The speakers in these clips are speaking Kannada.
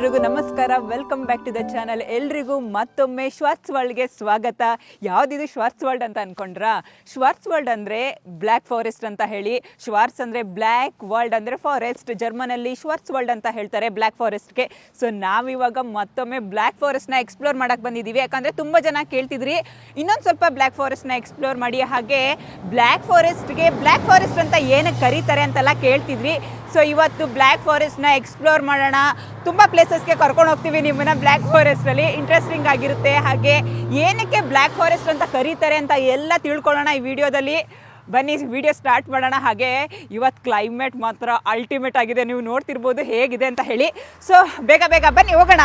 ಎಲ್ರಿಗೂ ನಮಸ್ಕಾರ, welcome back to the channel. ಎಲ್ರಿಗೂ ಮತ್ತೊಮ್ಮೆ ಶ್ವಾರ್ಟ್ಸ್ ವರ್ಲ್ಡ್ಗೆ ಸ್ವಾಗತ. ಯಾವುದಿದು ಶ್ವಾರ್ಟ್ಸ್ ವರ್ಲ್ಡ್ ಅಂತ ಅನ್ಕೊಂಡ್ರಾ? ಶ್ವಾರ್ಟ್ಸ್ ವರ್ಲ್ಡ್ ಅಂದರೆ ಬ್ಲ್ಯಾಕ್ ಫಾರೆಸ್ಟ್ ಅಂತ ಹೇಳಿ. ಶ್ವಾರ್ಟ್ಸ್ ಅಂದರೆ ಬ್ಲ್ಯಾಕ್, ವರ್ಲ್ಡ್ ಅಂದರೆ ಫಾರೆಸ್ಟ್. ಜರ್ಮನಲ್ಲಿ ಶ್ವಾರ್ಟ್ಸ್ ವರ್ಲ್ಡ್ ಅಂತ ಹೇಳ್ತಾರೆ ಬ್ಲ್ಯಾಕ್ ಫಾರೆಸ್ಟ್ಗೆ. ಸೊ ನಾವಿವಾಗ ಮತ್ತೊಮ್ಮೆ ಬ್ಲ್ಯಾಕ್ ಫಾರೆಸ್ಟ್ನ ಎಕ್ಸ್ಪ್ಲೋರ್ ಮಾಡೋಕ್ಕೆ ಬಂದಿದ್ದೀವಿ. ಯಾಕಂದರೆ ತುಂಬ ಜನ ಕೇಳ್ತಿದ್ರಿ ಇನ್ನೊಂದು ಸ್ವಲ್ಪ ಬ್ಲ್ಯಾಕ್ ಫಾರೆಸ್ಟ್ನ ಎಕ್ಸ್ಪ್ಲೋರ್ ಮಾಡಿ, ಹಾಗೆ ಬ್ಲ್ಯಾಕ್ ಫಾರೆಸ್ಟ್ ಅಂತ ಏನಕ್ಕೆ ಕರೀತಾರೆ ಅಂತೆಲ್ಲ ಕೇಳ್ತಿದ್ರಿ. ಸೊ ಇವತ್ತು ಬ್ಲ್ಯಾಕ್ ಫಾರೆಸ್ಟ್ನ ಎಕ್ಸ್ಪ್ಲೋರ್ ಮಾಡೋಣ. ತುಂಬ ಪ್ಲೇಸಸ್ಗೆ ಕರ್ಕೊಂಡು ಹೋಗ್ತೀವಿ ನಿಮ್ಮನ್ನ ಬ್ಲ್ಯಾಕ್ ಫಾರೆಸ್ಟಲ್ಲಿ. ಇಂಟ್ರೆಸ್ಟಿಂಗ್ ಆಗಿರುತ್ತೆ. ಹಾಗೆ ಏನಕ್ಕೆ ಬ್ಲ್ಯಾಕ್ ಫಾರೆಸ್ಟ್ ಅಂತ ಕರೀತಾರೆ ಅಂತ ಎಲ್ಲ ತಿಳ್ಕೊಳ್ಳೋಣ ಈ ವಿಡಿಯೋದಲ್ಲಿ. ಬನ್ನಿ ವಿಡಿಯೋ ಸ್ಟಾರ್ಟ್ ಮಾಡೋಣ. ಹಾಗೆ ಇವತ್ತು ಕ್ಲೈಮೇಟ್ ಮಾತ್ರ ಅಲ್ಟಿಮೇಟ್ ಆಗಿದೆ, ನೀವು ನೋಡ್ತಿರ್ಬೋದು ಹೇಗಿದೆ ಅಂತ ಹೇಳಿ. ಸೊ ಬೇಗ ಬೇಗ ಬನ್ನಿ ಹೋಗೋಣ.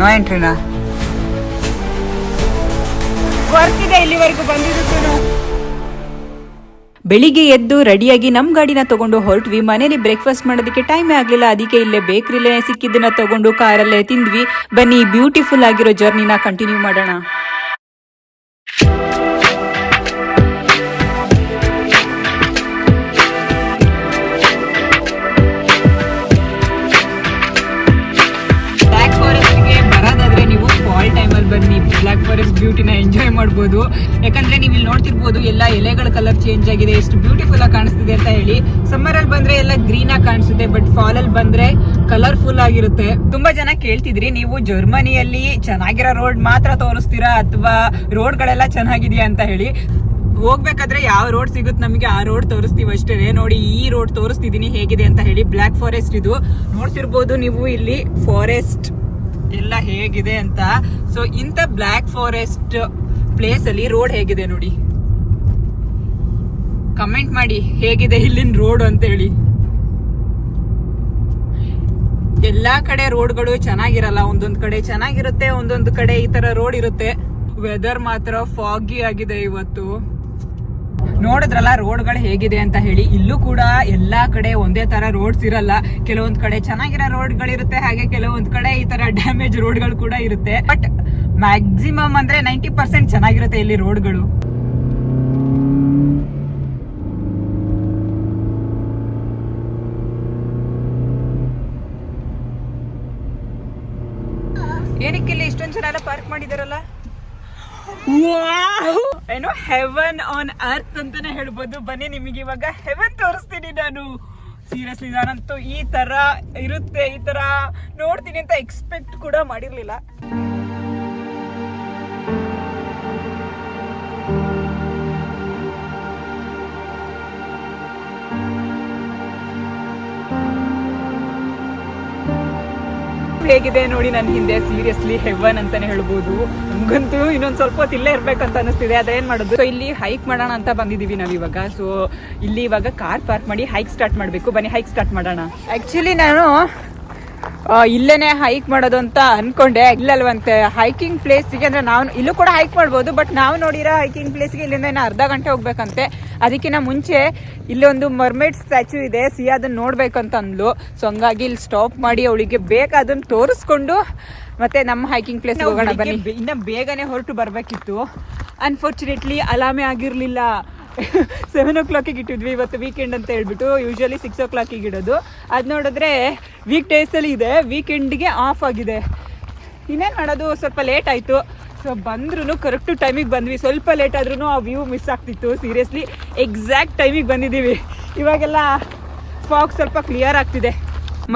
ನೋ ಎಂಟ್ರಿನಾ ಬರ್ತಿದೆ ಇಲ್ಲಿವರೆಗೂ ಬಂದಿದ್ದು. ಬೆಳಿಗ್ಗೆ ಎದ್ದು ರೆಡಿಯಾಗಿ ನಮ್ಮ ಗಾಡಿನ ತಗೊಂಡು ಹೊರಟ್ವಿ. ಮನೇಲಿ ಬ್ರೇಕ್ಫಾಸ್ಟ್ ಮಾಡೋದಕ್ಕೆ ಟೈಮೇ ಆಗಲಿಲ್ಲ, ಅದಕ್ಕೆ ಇಲ್ಲೇ ಬೇಕ್ರಿಲೇ ಸಿಕ್ಕಿದ್ದನ್ನ ತಗೊಂಡು ಕಾರಲ್ಲೇ ತಿಂದ್ವಿ. ಬನ್ನಿ ಬ್ಯೂಟಿಫುಲ್ ಆಗಿರೋ ಜರ್ನಿನ ಕಂಟಿನ್ಯೂ ಮಾಡೋಣ. ಬನ್ನಿ, ಬ್ಲ್ಯಾಕ್ ಫಾರೆಸ್ಟ್ ಬ್ಯೂಟಿನ ಎಂಜಾಯ್ ಮಾಡ್ಬೋದು. ಯಾಕಂದ್ರೆ ನೀವು ಇಲ್ಲಿ ನೋಡ್ತಿರ್ಬೋದು ಎಲ್ಲ ಎಲೆಗಳ ಕಲರ್ ಚೇಂಜ್ ಆಗಿದೆ, ಎಷ್ಟು ಬ್ಯೂಟಿಫುಲ್ ಆಗಿ ಕಾಣಿಸ್ತಿದೆ ಅಂತ ಹೇಳಿ. ಸಮ್ಮರ್ ಅಲ್ಲಿ ಬಂದ್ರೆ ಎಲ್ಲ ಗ್ರೀನ್ ಆಗಿ ಕಾಣಿಸುತ್ತೆ, ಬಟ್ ಫಾಲ್ ಅಲ್ಲಿ ಬಂದ್ರೆ ಕಲರ್ಫುಲ್ ಆಗಿರುತ್ತೆ. ತುಂಬಾ ಜನ ಕೇಳ್ತಿದ್ರಿ ನೀವು ಜರ್ಮನಿಯಲ್ಲಿ ಚೆನ್ನಾಗಿರೋ ರೋಡ್ ಮಾತ್ರ ತೋರಿಸ್ತೀರಾ ಅಥವಾ ರೋಡ್ಗಳೆಲ್ಲ ಚೆನ್ನಾಗಿದೆಯಾ ಅಂತ ಹೇಳಿ. ಹೋಗ್ಬೇಕಾದ್ರೆ ಯಾವ ರೋಡ್ ಸಿಗುತ್ತೆ ನಮಗೆ ಆ ರೋಡ್ ತೋರಿಸ್ತೀವಿ ಅಷ್ಟೇ. ನೋಡಿ ಈ ರೋಡ್ ತೋರಿಸ್ತಿದೀನಿ ಹೇಗಿದೆ ಅಂತ ಹೇಳಿ. ಬ್ಲ್ಯಾಕ್ ಫಾರೆಸ್ಟ್ ಇದು ನೋಡ್ತಿರ್ಬೋದು ನೀವು ಇಲ್ಲಿ ಫಾರೆಸ್ಟ್ ಎಲ್ಲ ಹೇಗಿದೆ ಅಂತ. ಸೊ ಇಂಥ ಬ್ಲ್ಯಾಕ್ ಫಾರೆಸ್ಟ್ ಪ್ಲೇಸ್ ಅಲ್ಲಿ ರೋಡ್ ಹೇಗಿದೆ ನೋಡಿ, ಕಮೆಂಟ್ ಮಾಡಿ ಹೇಗಿದೆ ಇಲ್ಲಿನ ರೋಡ್ ಅಂತ ಹೇಳಿ. ಎಲ್ಲಾ ಕಡೆ ರೋಡ್ಗಳು ಚೆನ್ನಾಗಿರಲ್ಲ, ಒಂದೊಂದ್ ಕಡೆ ಚೆನ್ನಾಗಿರುತ್ತೆ, ಒಂದೊಂದು ಕಡೆ ಈ ತರ ರೋಡ್ ಇರುತ್ತೆ. ವೆದರ್ ಮಾತ್ರ ಫಾಗಿ ಆಗಿದೆ ಇವತ್ತು. ನೋಡಿದ್ರಲ್ಲ ರೋಡ್ಗಳು ಹೇಗಿದೆ ಅಂತ ಹೇಳಿ. ಇಲ್ಲೂ ಕೂಡ ಎಲ್ಲಾ ಕಡೆ ಒಂದೇ ತರ ರೋಡ್ಸ್ ಇರಲ್ಲ, ಕೆಲವೊಂದ್ ಕಡೆ ಚೆನ್ನಾಗಿರೋ ರೋಡ್ಗಳಿರುತ್ತೆ, ಹಾಗೆ ಕೆಲವೊಂದ್ ಕಡೆ ಈ ತರ ಡ್ಯಾಮೇಜ್ ರೋಡ್ಗಳು ಕೂಡ ಇರುತ್ತೆ. ಬಟ್ ಮ್ಯಾಕ್ಸಿಮಮ್ ಅಂದ್ರೆ 90% ಚೆನ್ನಾಗಿರುತ್ತೆ ಇಲ್ಲಿ ರೋಡ್ಗಳು. ಏನಕ್ಕೆ ಇಲ್ಲಿ ಇಷ್ಟೊಂದು ಜನ ಎಲ್ಲ ಪಾರ್ಕ್ ಮಾಡಿದಾರಲ್ಲ? ಏನೋ ಹೆವನ್ ಆನ್ ಅರ್ತ್ ಅಂತಾನೆ ಹೇಳ್ಬೋದು. ಬನ್ನಿ ನಿಮಗೆ ಇವಾಗ ಹೆವನ್ ತೋರಿಸ್ತೀನಿ ನಾನು. ಸೀರಿಯಸ್ಲಿ ನಾನಂತೂ ಈ ತರ ಇರುತ್ತೆ, ಈ ತರ ನೋಡ್ತೀನಿ ಅಂತ ಎಕ್ಸ್ಪೆಕ್ಟ್ ಕೂಡ ಮಾಡಿರ್ಲಿಲ್ಲ. ಹೇಗಿದೆ ನೋಡಿ ನನ್ನ ಹಿಂದೆ. ಸೀರಿಯಸ್ಲಿ ಹೆವನ್ ಅಂತಾನೆ ಹೇಳ್ಬೋದು. ನಮ್ಗಂತೂ ಇನ್ನೊಂದ್ ಸ್ವಲ್ಪ ಹೊತ್ತು ಇಲ್ಲೇ ಇರ್ಬೇಕಂತ ಅನಿಸ್ತಿದೆ. ಅದೇನ್ ಮಾಡೋದು. ಸೊ ಇಲ್ಲಿ ಹೈಕ್ ಮಾಡೋಣ ಅಂತ ಬಂದಿದೀವಿ ನಾವ್ ಇವಾಗ. ಸೊ ಇಲ್ಲಿ ಇವಾಗ ಕಾರ್ ಪಾರ್ಕ್ ಮಾಡಿ ಹೈಕ್ ಸ್ಟಾರ್ಟ್ ಮಾಡ್ಬೇಕು. ಬನ್ನಿ ಹೈಕ್ ಸ್ಟಾರ್ಟ್ ಮಾಡೋಣ. ಆಕ್ಚುಲಿ ನಾನು ಇಲ್ಲೇನೆ ಹೈಕ್ ಮಾಡೋದು ಅಂತ ಅನ್ಕೊಂಡೆ. ಇಲ್ಲಲ್ವಂತೆ ಹೈಕಿಂಗ್ ಪ್ಲೇಸ್ಗೆ, ಅಂದ್ರೆ ನಾವು ಇಲ್ಲೂ ಕೂಡ ಹೈಕ್ ಮಾಡ್ಬೋದು, ಬಟ್ ನಾವು ನೋಡಿರೋ ಹೈಕಿಂಗ್ ಪ್ಲೇಸ್ಗೆ ಇಲ್ಲಿಂದ ಇನ್ನು ಅರ್ಧ ಗಂಟೆ ಹೋಗ್ಬೇಕಂತೆ. ಅದಕ್ಕಿಂತ ಮುಂಚೆ ಇಲ್ಲೊಂದು ಮರ್ಮೇಡ್ ಸ್ಟ್ಯಾಚು ಇದೆ, ಸಿಯಾ ಅದನ್ನ ನೋಡ್ಬೇಕಂತ ಅಂದ್ಲು. ಸೊ ಹಂಗಾಗಿ ಇಲ್ಲಿ ಸ್ಟಾಪ್ ಮಾಡಿ ಅವಳಿಗೆ ಬೇಕಾದನ್ನ ತೋರಿಸ್ಕೊಂಡು ಮತ್ತೆ ನಮ್ಮ ಹೈಕಿಂಗ್ ಪ್ಲೇಸ್ ಹೋಗೋಣ. ಬನ್ನಿ. ಇನ್ನ ಬೇಗನೆ ಹೊರಟು ಬರ್ಬೇಕಿತ್ತು. ಅನ್ಫಾರ್ಚುನೇಟ್ಲಿ ಅಲಾಮೆ ಆಗಿರ್ಲಿಲ್ಲ. 7 o'clock ಇಟ್ಟಿದ್ವಿ. ಇವತ್ತು ವೀಕೆಂಡ್ ಅಂತ ಹೇಳ್ಬಿಟ್ಟು ಯೂಶಲಿ 6 o'clock ಇಡೋದು. ಅದು ನೋಡಿದ್ರೆ ವೀಕ್ ಡೇಸಲ್ಲಿ ಇದೆ, ವೀಕೆಂಡ್ಗೆ ಆಫ್ ಆಗಿದೆ. ಇನ್ನೇನು ಮಾಡೋದು, ಸ್ವಲ್ಪ ಲೇಟ್ ಆಯಿತು. ಸೊ ಬಂದ್ರೂ ಕರೆಕ್ಟು ಟೈಮಿಗೆ ಬಂದ್ವಿ. ಸ್ವಲ್ಪ ಲೇಟ್ ಆದ್ರೂ ಆ ವ್ಯೂ ಮಿಸ್ ಆಗ್ತಿತ್ತು. ಸೀರಿಯಸ್ಲಿ ಎಕ್ಸಾಕ್ಟ್ ಟೈಮಿಗೆ ಬಂದಿದ್ದೀವಿ. ಇವಾಗೆಲ್ಲ ಫಾಗ್ ಸ್ವಲ್ಪ ಕ್ಲಿಯರ್ ಆಗ್ತಿದೆ.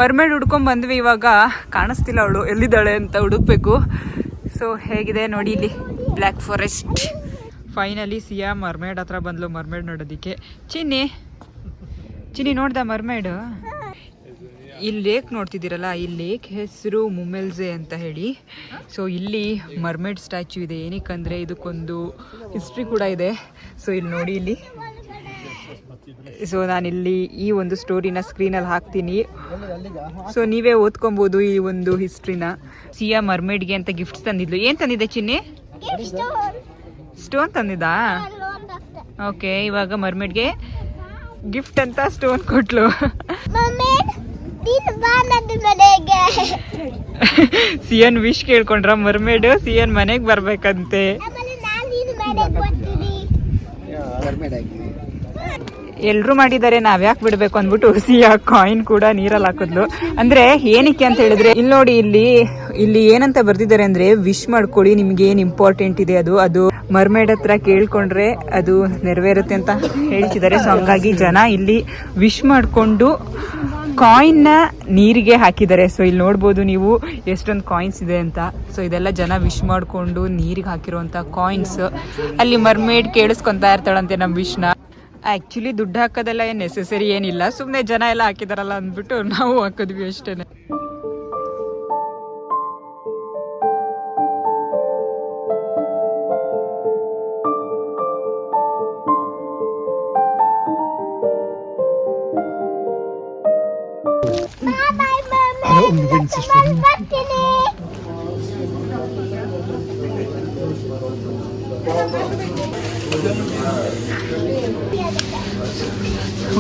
ಮರ್ಮೇಡ್ ಹುಡ್ಕೊಂಡ್ ಬಂದ್ವಿ. ಇವಾಗ ಕಾಣಿಸ್ತಿಲ್ಲ ಅವಳು ಎಲ್ಲಿದ್ದಾಳೆ ಅಂತ ಹುಡುಕ್ಬೇಕು. ಸೊ ಹೇಗಿದೆ ನೋಡಿ ಇಲ್ಲಿ ಬ್ಲ್ಯಾಕ್ ಫಾರೆಸ್ಟ್. ಫೈನಲಿ ಸಿಯಾ ಮರ್ಮೇಡ್ ಹತ್ರ ಬಂದ್ಲು ಮರ್ಮೇಡ್ ನೋಡೋದಿಕ್ಕೆ. ಚಿನ್ನಿ ನೋಡ್ದ ಮರ್ಮೇಡ್? ಈ ಲೇಕ್ ನೋಡ್ತಿದ್ದೀರಲ್ಲ, ಈ ಲೇಕ್ ಹೆಸರು ಮುಮೆಲ್ಜೆ ಅಂತ ಹೇಳಿ. ಸೊ ಇಲ್ಲಿ ಮರ್ಮೇಡ್ ಸ್ಟ್ಯಾಚ್ಯೂ ಇದೆ. ಏನಕ್ಕಂದರೆ ಇದಕ್ಕೊಂದು ಹಿಸ್ಟ್ರಿ ಕೂಡ ಇದೆ. ಸೊ ಇಲ್ಲಿ ನೋಡಿ ಇಲ್ಲಿ. ಸೊ ನಾನಿಲ್ಲಿ ಈ ಒಂದು ಸ್ಟೋರಿನ ಸ್ಕ್ರೀನಲ್ಲಿ ಹಾಕ್ತೀನಿ, ಸೊ ನೀವೇ ಓದ್ಕೊಬೋದು ಈ ಒಂದು ಹಿಸ್ಟ್ರಿನ. ಸಿಯಾ ಮರ್ಮೇಡ್ಗೆ ಅಂತ ಗಿಫ್ಟ್ಸ್ ತಂದಿದ್ಲು. ಏನು ತಂದಿದ್ದೆ ಚಿನ್ನಿ? ಸ್ಟೋನ್ ತಂದಿದ್ದಾ? ಓಕೆ, ಇವಾಗ ಮರ್ಮೇಡ್ಗೆ ಗಿಫ್ಟ್ ಅಂತ ಸ್ಟೋನ್ ಕೊಟ್ಲು. ಸಿಯನ್ ವಿಶ್ ಕೇಳ್ಕೊಂಡ್ರ ಮರ್ಮೇಡ್. ಸಿಯನ್ ಮನೆಗೆ ಬರ್ಬೇಕಂತೆ. ಎಲ್ರು ಮಾಡಿದ್ದಾರೆ, ನಾವ್ ಯಾಕೆ ಬಿಡ್ಬೇಕು ಅಂದ್ಬಿಟ್ಟು ಸಿಯಾ ಕಾಯಿನ್ ಕೂಡ ನೀರಲ್ಲಿ ಹಾಕಿದ್ಲು. ಅಂದ್ರೆ ಏನಕ್ಕೆ ಅಂತ ಹೇಳಿದ್ರೆ ಇಲ್ಲಿ ನೋಡಿ, ಇಲ್ಲಿ ಏನಂತ ಬರ್ದಿದ್ದಾರೆ ಅಂದ್ರೆ ವಿಶ್ ಮಾಡ್ಕೊಳ್ಳಿ, ನಿಮ್ಗೆ ಏನ್ ಇಂಪಾರ್ಟೆಂಟ್ ಇದೆ ಅದು ಮರ್ಮೇಡ್ ಹತ್ರ ಕೇಳ್ಕೊಂಡ್ರೆ ಅದು ನೆರವೇರುತ್ತೆ ಅಂತ ಹೇಳ್ತಿದ್ದಾರೆ. ಸೊ ಹಂಗಾಗಿ ಜನ ಇಲ್ಲಿ ವಿಶ್ ಮಾಡ್ಕೊಂಡು ಕಾಯಿನ್ ನ ನೀರಿಗೆ ಹಾಕಿದ್ದಾರೆ. ಸೊ ಇಲ್ಲಿ ನೋಡ್ಬೋದು ನೀವು ಎಷ್ಟೊಂದು ಕಾಯಿನ್ಸ್ ಇದೆ ಅಂತ. ಸೊ ಇದೆಲ್ಲ ಜನ ವಿಶ್ ಮಾಡ್ಕೊಂಡು ನೀರಿಗೆ ಹಾಕಿರುವಂತ ಕಾಯಿನ್ಸ್. ಅಲ್ಲಿ ಮರ್ಮೇಡ್ ಕೇಳಿಸ್ಕೊಂತಾ ಇರ್ತಾಳಂತೆ ನಮ್ ವಿಶ್ ನ. ಆಕ್ಚುಲಿ ದುಡ್ಡು ಹಾಕೋದೆಲ್ಲ ಏನ್ ನೆಸೆಸರಿ ಏನಿಲ್ಲ, ಸುಮ್ನೆ ಜನ ಎಲ್ಲ ಹಾಕಿದಾರಲ್ಲ ಅಂದ್ಬಿಟ್ಟು ನಾವು ಹಾಕಿದ್ವಿ ಅಷ್ಟೇನೆ.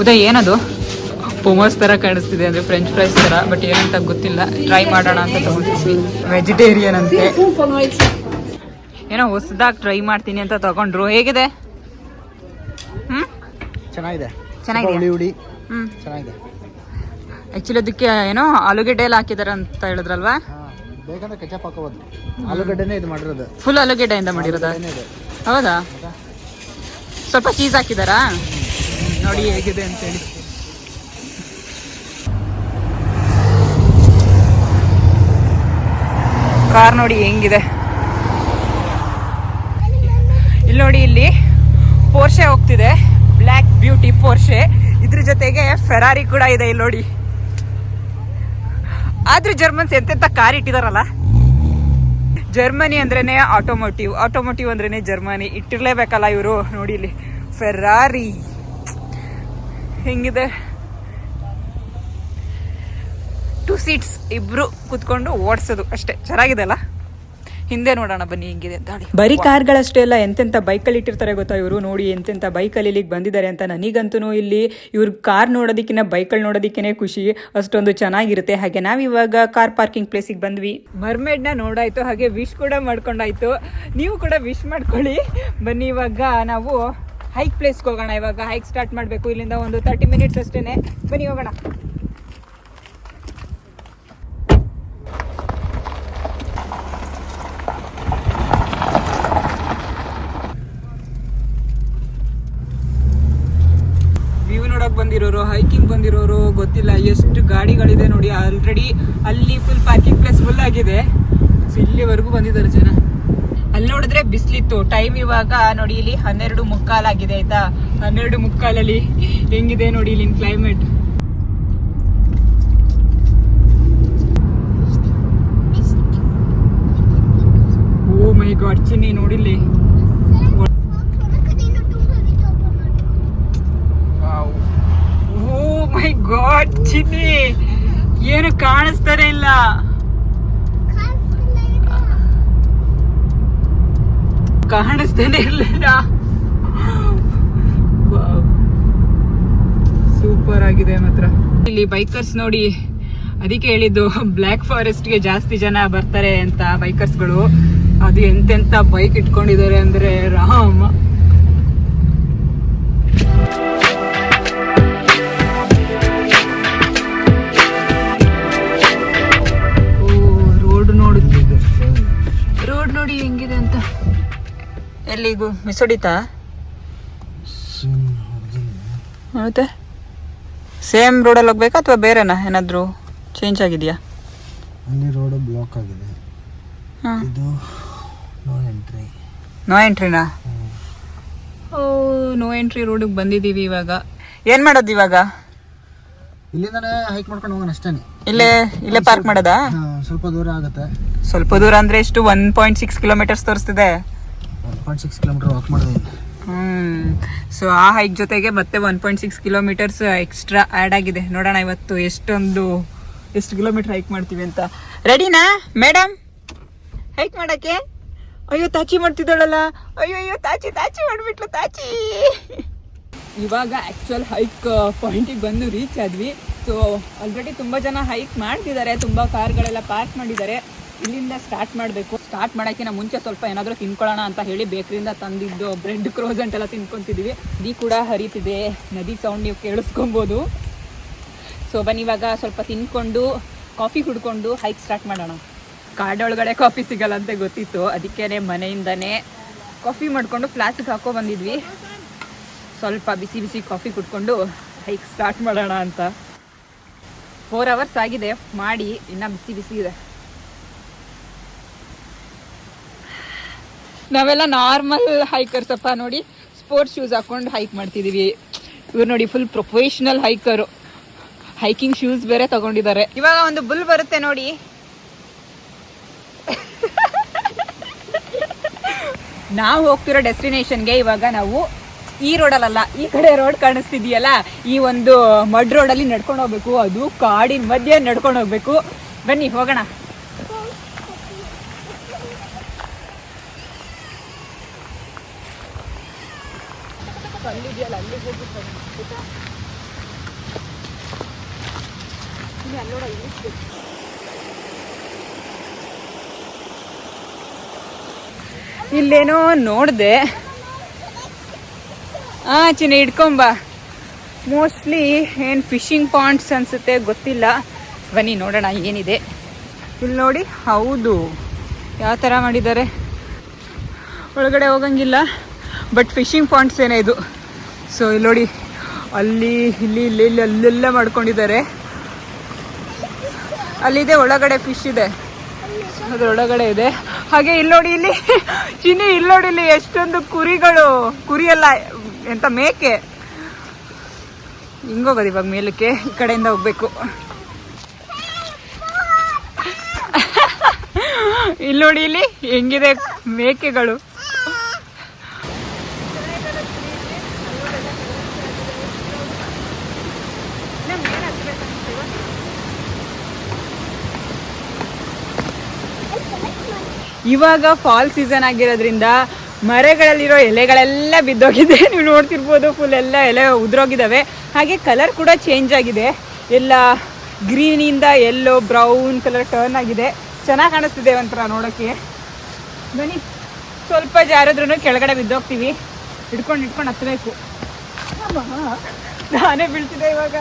ಉದಯ್ ಏನದು ಪೊಮೋಸ್ ತರ ಕಾಣಿಸ್ತಿದೆ, ಅಂದ್ರೆ ಫ್ರೆಂಚ್ ಫ್ರೈಸ್ ತರ, ಬಟ್ ಏನಂತ ಗೊತ್ತಿಲ್ಲ. ಟ್ರೈ ಮಾಡೋಣ ಅಂತ ತಗೊಂಡಿದ್ವಿ. ವೆಜಿಟೇರಿಯನ್ ಅಂತೆ, ಏನೋ ಹೊಸದಾಗಿ ಟ್ರೈ ಮಾಡ್ತೀನಿ ಅಂತ ತಗೊಂಡ್ರು. ಹೇಗಿದೆ? ಚೆನ್ನಾಗಿದೆ. ಆಕ್ಚುಲಿ ಅದಕ್ಕೆ ಏನೋ ಆಲೂಗೆಡ್ಡೆ ಎಲ್ಲ ಹಾಕಿದಾರೆ ಅಂತ ಹೇಳಿದ್ರಲ್ವಾ? ಬೇಕಂದ್ರೆ ಕೆಚಪ್ ಹಾಕೋಬಹುದು. ಆಲೂಗಡ್ಡೆನೇ ಇದು ಮಾಡಿರೋದು, ಫುಲ್ ಆಲೂಗೆಡ್ಡೆಯಿಂದ ಮಾಡಿರೋದ? ಹೌದಾ? ಸ್ವಲ್ಪ ಚೀಸ್ ಹಾಕಿದಾರಾ? ನೋಡಿ ಹೇಗಿದೆ ಅಂತೇಳಿ. ಕಾರ್ ನೋಡಿ ಹೆಂಗಿದೆ. ಇಲ್ಲಿ ನೋಡಿ, ಇಲ್ಲಿ ಪೋರ್ಷೆ ಹೋಗ್ತಿದೆ, ಬ್ಲ್ಯಾಕ್ ಬ್ಯೂಟಿ ಪೋರ್ಷೆ. ಇದ್ರ ಜೊತೆಗೆ ಫೆರಾರಿ ಕೂಡ ಇದೆ ಇಲ್ಲಿ ನೋಡಿ. ಆದ್ರೂ ಜರ್ಮನ್ಸ್ ಎಂತೆಂತ ಕಾರ್ ಇಟ್ಟಿದಾರಲ್ಲ. ಜರ್ಮನಿ ಅಂದ್ರೇನೆ ಆಟೋಮೋಟಿವ್ ಅಂದ್ರೇನೆ ಜರ್ಮನಿ, ಇಟ್ಟಿರ್ಲೇಬೇಕಲ್ಲ ಇವರು. ನೋಡಿ ಇಲ್ಲಿ ಫೆರಾರಿ ಹೆಂಗಿದೆ. 2 seats, ಇಬ್ರು ಕುತ್ಕೊಂಡು ಓಡಿಸೋದು ಅಷ್ಟೇ. ಚೆನ್ನಾಗಿದೆ ಅಲ್ಲ? ಹಿಂದೆ ನೋಡೋಣ ಬನ್ನಿ ಹೆಂಗಿದೆ ಅಂತ ಹೇಳಿ. ಬರೀ ಕಾರ್ಗಳಷ್ಟೇ ಅಲ್ಲ, ಎಂತೆಂತ ಬೈಕಲ್ಲಿ ಇಟ್ಟಿರ್ತಾರೆ ಗೊತ್ತಾ ಇವರು. ನೋಡಿ ಎಂತೆಂತ ಬೈಕಲ್ಲಿ ಇಲ್ಲಿಗೆ ಬಂದಿದ್ದಾರೆ ಅಂತ. ನನಗಂತೂ ಇಲ್ಲಿ ಇವ್ರ ಕಾರ್ ನೋಡೋದಕ್ಕಿಂತ ಬೈಕಲ್ಲಿ ನೋಡೋದಕ್ಕೇನೆ ಖುಷಿ, ಅಷ್ಟೊಂದು ಚೆನ್ನಾಗಿರುತ್ತೆ. ಹಾಗೆ ನಾವಿವಾಗ ಕಾರ್ ಪಾರ್ಕಿಂಗ್ ಪ್ಲೇಸಿಗೆ ಬಂದ್ವಿ. ಮರ್ಮೇಡ್ನ ನೋಡಾಯ್ತು, ಹಾಗೆ ವಿಶ್ ಕೂಡ ಮಾಡ್ಕೊಂಡಾಯ್ತು. ನೀವು ಕೂಡ ವಿಶ್ ಮಾಡ್ಕೊಳ್ಳಿ. ಬನ್ನಿ, ಇವಾಗ ನಾವು ಹೈಕ್ ಪ್ಲೇಸ್ಗೆ ಹೋಗೋಣ. ಇವಾಗ ಹೈಕ್ ಸ್ಟಾರ್ಟ್ ಮಾಡಬೇಕು. ಇಲ್ಲಿಂದ ಒಂದು 30 minutes ಅಷ್ಟೇನೆ. ಬನ್ನಿ ಹೋಗೋಣ. ಬಂದಿರೋರು, ಹೈಕಿಂಗ್ ಬಂದಿರೋರು ಗೊತ್ತಿಲ್ಲ ಎಷ್ಟು ಗಾಡಿಗಳಿದೆ ನೋಡಿ. ಆಲ್ರೆಡಿ ಅಲ್ಲಿ ಫುಲ್ ಪಾರ್ಕಿಂಗ್ ಪ್ಲೇಸ್ ಫುಲ್ ಆಗಿದೆ. ಸೊ ಇಲ್ಲಿವರೆಗೂ ಬಂದಿದ್ದಾರೆ ಜನ. ಅಲ್ಲಿ ನೋಡಿದ್ರೆ ಬಿಸಿಲಿತ್ತು. ಟೈಮ್ ಇವಾಗ ನೋಡಿ, ಇಲ್ಲಿ 12:15 ಆಗಿದೆ ಆಯ್ತಾ. 12:15 ಹೆಂಗಿದೆ ನೋಡಿ ಇಲ್ಲಿನ climate. O my god, Chinni ನೋಡಿಲ್ಲಿ. My god ಚಿನ್ನಿ, ಏನು ಕಾಣಿಸ್ತಾನೆ ಇಲ್ಲ. ಕಾಣಿಸ್ತಾನೆ ಇರಲಿಲ್ಲ. ಸೂಪರ್ ಆಗಿದೆ ಮಾತ್ರ. ಇಲ್ಲಿ ಬೈಕರ್ಸ್ ನೋಡಿ, ಅದಕ್ಕೆ ಹೇಳಿದ್ದು ಬ್ಲ್ಯಾಕ್ ಫಾರೆಸ್ಟ್ಗೆ ಜಾಸ್ತಿ ಜನ ಬರ್ತಾರೆ ಅಂತ ಬೈಕರ್ಸ್ಗಳು. ಅದು ಎಂತೆಂತ ಬೈಕ್ ಇಟ್ಕೊಂಡಿದ್ದಾರೆ ಅಂದ್ರೆ ರಾಮ. ರೋಡ್ ನೋಡಿ ಹೆಂಗಿದೆ ಅಂತ. ಎಲ್ಲಿಗೂ ಮಿಸ್ ಹೊಡಿತಾ? ಮತ್ತೆ ಸೇಮ್ ರೋಡಲ್ಲಿ ಹೋಗ್ಬೇಕಾ ಅಥವಾ ಬೇರೆನಾ ಏನಾದ್ರು ಚೇಂಜ್ ಆಗಿದೆಯಾ? ಅಲ್ಲಿ ರೋಡ್ ಬ್ಲಾಕ್ ಆಗಿದೆ. ಇದು ನೋ ಎಂಟ್ರಿನಾ? ಓ, ನೋ ಎಂಟ್ರಿ ರೋಡಿಗೆ ಬಂದಿದ್ದೀವಿ. ಇವಾಗ ಏನ್ ಮಾಡೋದು? ಇವಾಗ ಇಲ್ಲಿಂದಾನೆ ಹೈಕ್ ಮಾಡ್ಕೊಂಡು ಹೋಗೋಣ ಅಷ್ಟೇ. ಇಲ್ಲೇ ಪಾರ್ಕ್ ಮಾಡೋದಾ? ಸ್ವಲ್ಪ ದೂರ ಆಗುತ್ತೆ. ಸ್ವಲ್ಪ ದೂರ ಅಂದ್ರೆ ಎಷ್ಟು? 1.6 kilometers ತೋರಿಸ್ತಿದೆ. 1.6 kilometer ವಾಕ್ ಮಾಡೋದು. ಸೊ ಆ ಹೈಕ್ ಜೊತೆಗೆ ಮತ್ತೆ 1.6 kilometers ಎಕ್ಸ್ಟ್ರಾ ಆ್ಯಡ್ ಆಗಿದೆ. ನೋಡೋಣ ಇವತ್ತು ಎಷ್ಟು ಕಿಲೋಮೀಟರ್ ಹೈಕ್ ಮಾಡ್ತೀವಿ ಅಂತ. ರೆಡಿನಾ ಮೇಡಮ್ ಹೈಕ್ ಮಾಡಕ್ಕೆ? ಅಯ್ಯೋ ತಾಚಿ ಮಾಡ್ತಿದ್ದಾಳಲ್ಲ. ಅಯ್ಯೋ ತಾಚಿ ಮಾಡ್ಬಿಟ್ಲು ತಾಚಿ. ಇವಾಗ ಆಕ್ಚುಯಲ್ ಹೈಕ್ ಪಾಯಿಂಟಿಗೆ ಬಂದು ರೀಚ್ ಆದ್ವಿ. ಸೊ ಆಲ್ರೆಡಿ ತುಂಬ ಜನ ಹೈಕ್ ಮಾಡ್ತಿದ್ದಾರೆ, ತುಂಬ ಕಾರ್ಗಳೆಲ್ಲ ಪಾರ್ಕ್ ಮಾಡಿದ್ದಾರೆ. ಇಲ್ಲಿಂದ ಸ್ಟಾರ್ಟ್ ಮಾಡಬೇಕು. ಸ್ಟಾರ್ಟ್ ಮಾಡೋಕ್ಕಿಂತ ಮುಂಚೆ ಸ್ವಲ್ಪ ಏನಾದರೂ ತಿನ್ಕೊಳ್ಳೋಣ ಅಂತ ಹೇಳಿ ಬೇಕ್ರಿಯಿಂದ ತಂದಿದ್ದು ಬ್ರೆಡ್ ಕ್ರೋಸೆಂಟ್ ಎಲ್ಲ ತಿನ್ಕೊತಿದ್ದೀವಿ. ನದಿ ಕೂಡ ಹರಿತಿದೆ, ನದಿ ಸೌಂಡ್ ನೀವು ಕೇಳಿಸ್ಕೊಬೋದು. ಸೊ ಬನ್ನಿ ಇವಾಗ ಸ್ವಲ್ಪ ತಿನ್ಕೊಂಡು ಕಾಫಿ ಕುಡ್ಕೊಂಡು ಹೈಕ್ ಸ್ಟಾರ್ಟ್ ಮಾಡೋಣ. ಕಾಡೊಳಗಡೆ ಕಾಫಿ ಸಿಗಲ್ಲ ಅಂತ ಗೊತ್ತಿತ್ತು, ಅದಕ್ಕೇ ಮನೆಯಿಂದನೇ ಕಾಫಿ ಮಾಡಿಕೊಂಡು ಫ್ಲಾಸ್ಕ್ ಹಾಕೋ ಬಂದಿದ್ವಿ. ಸ್ವಲ್ಪ ಬಿಸಿ ಬಿಸಿ ಕಾಫಿ ಕುಡ್ಕೊಂಡು ಹೈಕ್ ಸ್ಟಾರ್ಟ್ ಮಾಡೋಣ ಅಂತ. 4 hours ಆಗಿದೆ ಮಾಡಿ, ಇನ್ನೂ ಬಿಸಿ ಬಿಸಿ ಇದೆ. ನಾವೆಲ್ಲ ನಾರ್ಮಲ್ ಹೈಕರ್ಸ್ ಅಪ್ಪ ನೋಡಿ, ಸ್ಪೋರ್ಟ್ಸ್ ಶೂಸ್ ಹಾಕೊಂಡು ಹೈಕ್ ಮಾಡ್ತಿದ್ದೀವಿ. ಇವ್ರು ನೋಡಿ ಫುಲ್ ಪ್ರೊಫೆಷನಲ್ ಹೈಕರು, ಹೈಕಿಂಗ್ ಶೂಸ್ ಬೇರೆ ತಗೊಂಡಿದ್ದಾರೆ. ಇವಾಗ ಒಂದು ಬುಲ್ ಬರುತ್ತೆ ನೋಡಿ, ನಾವು ಹೋಗ್ತಿರೋ ಡೆಸ್ಟಿನೇಷನ್ಗೆ ಇವಾಗ ನಾವು ಈ ರೋಡಲ್ಲ, ಈ ಕಡೆ ರೋಡ್ ಕಾಣಿಸ್ತಿದೆಯಲ್ಲ, ಈ ಒಂದು ಮಡ್ ರೋಡಲ್ಲಿ ನಡ್ಕೊಂಡು ಹೋಗ್ಬೇಕು. ಅದು ಕಾಡಿನ ಮಧ್ಯೆ ನಡ್ಕೊಂಡು ಹೋಗ್ಬೇಕು. ಬನ್ನಿ ಹೋಗೋಣ. ಅಲ್ಲಿದೆಯಲ್ಲ, ಅಲ್ಲಿಗೆ ಹೋಗ್ಬಿಟ್ಟು ಇಲ್ಲೇನೋ ನೋಡಿದೆ. ಚಿನ್ನ ಹಿಡ್ಕೊಂಬ. ಮೋಸ್ಟ್ಲಿ ಏನು ಫಿಶಿಂಗ್ ಪಾಂಡ್ಸ್ ಅನ್ಸುತ್ತೆ, ಗೊತ್ತಿಲ್ಲ. ಬನ್ನಿ ನೋಡೋಣ ಏನಿದೆ. ಇಲ್ಲಿ ನೋಡಿ, ಹೌದು ಯಾವ ಥರ ಮಾಡಿದ್ದಾರೆ, ಒಳಗಡೆ ಹೋಗಂಗಿಲ್ಲ, ಬಟ್ ಫಿಶಿಂಗ್ ಪಾಂಡ್ಸ್ ಏನೇ ಇದು. ಸೊ ಇಲ್ಲಿ ನೋಡಿ, ಅಲ್ಲಿ ಇಲ್ಲಿ ಇಲ್ಲಿ ಇಲ್ಲಿ ಅಲ್ಲೆಲ್ಲ ಮಾಡ್ಕೊಂಡಿದ್ದಾರೆ. ಅಲ್ಲಿದೆ ಒಳಗಡೆ ಫಿಶ್ ಇದೆ, ಅದ್ರೊಳಗಡೆ ಇದೆ. ಹಾಗೆ ಇಲ್ಲಿ ನೋಡಿ, ಇಲ್ಲಿ ಚಿನ್ನಿ ಇಲ್ಲಿ ನೋಡಿ, ಇಲ್ಲಿ ಎಷ್ಟೊಂದು ಕುರಿಗಳು, ಕುರಿ ಎಲ್ಲ ಎಂತ ಮೇಕೆ. ಹಿಂಗೋಗೋದು ಇವಾಗ ಮೇಲಕ್ಕೆ, ಈ ಕಡೆಯಿಂದ ಹೋಗ್ಬೇಕು. ಇಲ್ಲಿ ನೋಡಿ, ಇಲ್ಲಿ ಹೆಂಗಿದೆ ಮೇಕೆಗಳು. ಇವಾಗ ಫಾಲ್ ಸೀಸನ್ ಆಗಿರೋದ್ರಿಂದ ಮರಗಳಲ್ಲಿರೋ ಎಲೆಗಳೆಲ್ಲ ಬಿದ್ದೋಗಿದೆ. ನೀವು ನೋಡ್ತಿರ್ಬೋದು, ಫುಲ್ ಎಲ್ಲ ಎಲೆ ಉದುರೋಗಿದ್ದಾವೆ. ಹಾಗೆ ಕಲರ್ ಕೂಡ ಚೇಂಜ್ ಆಗಿದೆ, ಎಲ್ಲ ಗ್ರೀನಿಂದ ಎಲ್ಲೋ ಬ್ರೌನ್ ಕಲರ್ ಟರ್ನ್ ಆಗಿದೆ. ಚೆನ್ನಾಗಿ ಕಾಣಿಸ್ತಿದೆ ಒಂಥರ ನೋಡೋಕ್ಕೆ. ಬನ್ನಿ, ಸ್ವಲ್ಪ ಜಾರದ್ರೂ ಕೆಳಗಡೆ ಬಿದ್ದೋಗ್ತೀವಿ. ಹಿಡ್ಕೊಂಡು ಹತ್ತಬೇಕು. ನಾನೇ ಬೀಳ್ತಿದ್ದೆ ಇವಾಗ.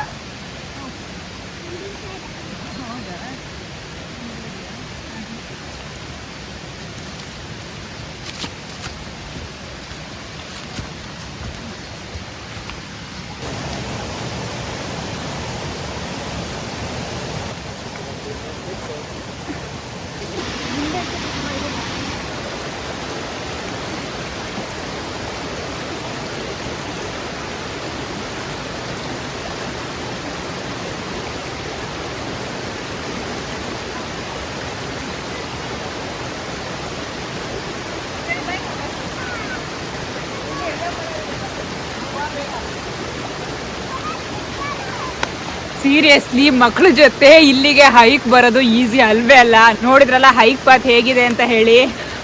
ಸೀರಿಯಸ್ಲಿ ಮಕ್ಕಳ ಜೊತೆ ಇಲ್ಲಿಗೆ ಹೈಕ್ ಬರೋದು ಈಸಿ ಅಲ್ವೇ ಅಲ್ಲ. ನೋಡಿದ್ರಲ್ಲ ಹೈಕ್ ಪಾತ್ ಹೇಗಿದೆ ಅಂತ ಹೇಳಿ,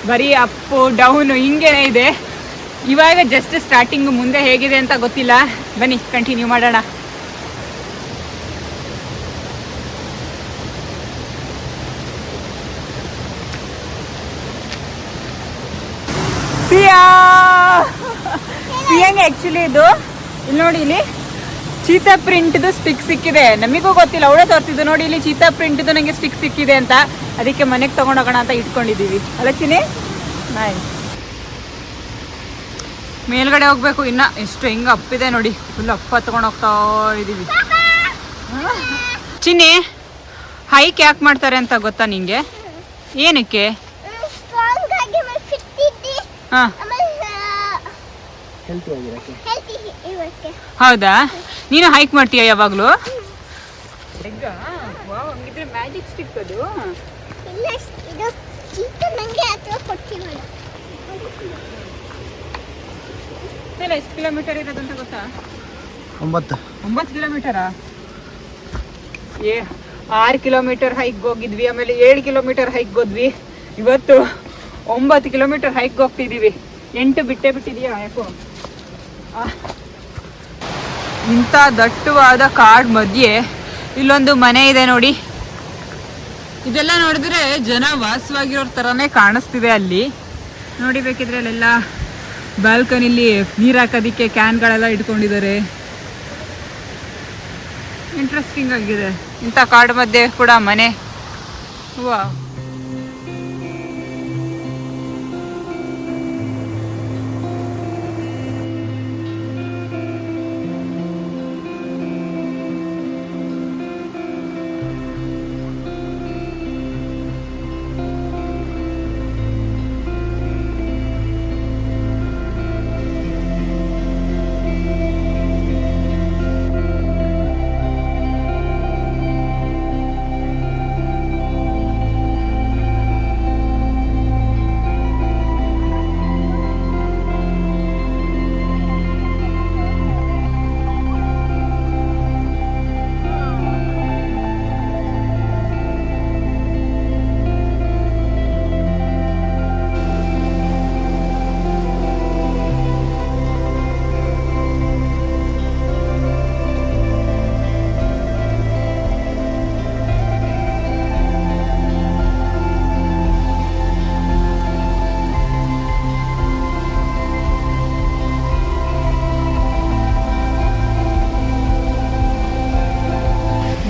ಬರೀ ಅಪ್ಪು ಡೌನು ಹಿಂಗೇನೆ ಇದೆ. ಇವಾಗ ಜಸ್ಟ್ ಸ್ಟಾರ್ಟಿಂಗ್, ಮುಂದೆ ಹೇಗಿದೆ ಅಂತ ಗೊತ್ತಿಲ್ಲ. ಬನ್ನಿ ಕಂಟಿನ್ಯೂ ಮಾಡೋಣ. ಸಿಯಂಗೆ ಆಕ್ಚುಲಿ ಇದು ಇಲ್ಲಿ ನೋಡಿ, ಇಲ್ಲಿ ಚೀತಾ ಪ್ರಿಂಟ್ದು ಸ್ಟಿಕ್ ಸಿಕ್ಕಿದೆ. ನಮಗೂ ಗೊತ್ತಿಲ್ಲ, ಅವಳೇ ತೋರಿಸಿದ್ದು. ನೋಡಿ, ಇಲ್ಲಿ ಚೀತಾ ಪ್ರಿಂಟ್ದು ನನಗೆ ಸ್ಟಿಕ್ ಸಿಕ್ಕಿದೆ ಅಂತ, ಅದಕ್ಕೆ ಮನೆಗೆ ತಗೊಂಡೋಗೋಣ ಅಂತ ಇಟ್ಕೊಂಡಿದ್ದೀವಿ. ಅಲ್ಲ ಚಿನ್ನಿ? ನೈಸ್. ಮೇಲ್ಗಡೆ ಹೋಗ್ಬೇಕು ಇನ್ನ. ಎಷ್ಟು ಹೆಂಗ ಅಪ್ಪಿದೆ ನೋಡಿ, ಫುಲ್ ಅಪ್ಪ ತಗೊಂಡು ಹೋಗ್ತಾ ಇದೀವಿ. ಚಿನ್ನಿ, ಹೈಕ್ ಯಾಕೆ ಮಾಡ್ತಾರೆ ಅಂತ ಗೊತ್ತಾ ನಿಂಗೆ? ಏನಕ್ಕೆ? ಹಾ, ಹೌದಾ? ನೀನು ಹೈಕ್ ಮಾಡ್ತೀಯ ಯಾವಾಗ್ಲೂ? ಮ್ಯಾಜಿಕ್ ಸ್ಟಿಕ್ ಅದು. ಎಷ್ಟು ಕಿಲೋಮೀಟರ್ ಇರೋದಂತ ಗೊತ್ತಾ? 9 ಕಿಲೋಮೀಟರಾ? 6 ಕಿಲೋಮೀಟರ್ ಹೈಕ್ ಹೋಗಿದ್ವಿ, ಆಮೇಲೆ 7 ಕಿಲೋಮೀಟರ್ ಹೈಕ್ ಹೋದ್ವಿ. ಇವತ್ತು 9 ಕಿಲೋಮೀಟರ್ ಹೈಕ್ ಹೋಗ್ತಿದೀವಿ. 8 ಬಿಟ್ಟಿದೀಯಾ ಯಾಕೋ? ಇಂಥ ದಟ್ಟವಾದ ಕಾಡ್ ಮಧ್ಯೆ ಇಲ್ಲೊಂದು ಮನೆ ಇದೆ ನೋಡಿ. ಇದೆಲ್ಲ ನೋಡಿದ್ರೆ ಜನ ವಾಸವಾಗಿರೋ ತರಾನೇ ಕಾಣಿಸ್ತಿದೆ ಅಲ್ಲಿ ನೋಡಿ. ಬೇಕಿದ್ರೆ ಅಲ್ಲೆಲ್ಲ ಬಾಲ್ಕನಿಲಿ ನೀರ್ ಹಾಕೋದಿಕ್ಕೆ ಕ್ಯಾನ್ಗಳೆಲ್ಲ ಇಟ್ಕೊಂಡಿದ್ದಾರೆ. ಇಂಟ್ರೆಸ್ಟಿಂಗ್ ಆಗಿದೆ. ಇಂಥ ಕಾಡು ಮಧ್ಯೆ ಕೂಡ ಮನೆ. ವಾ,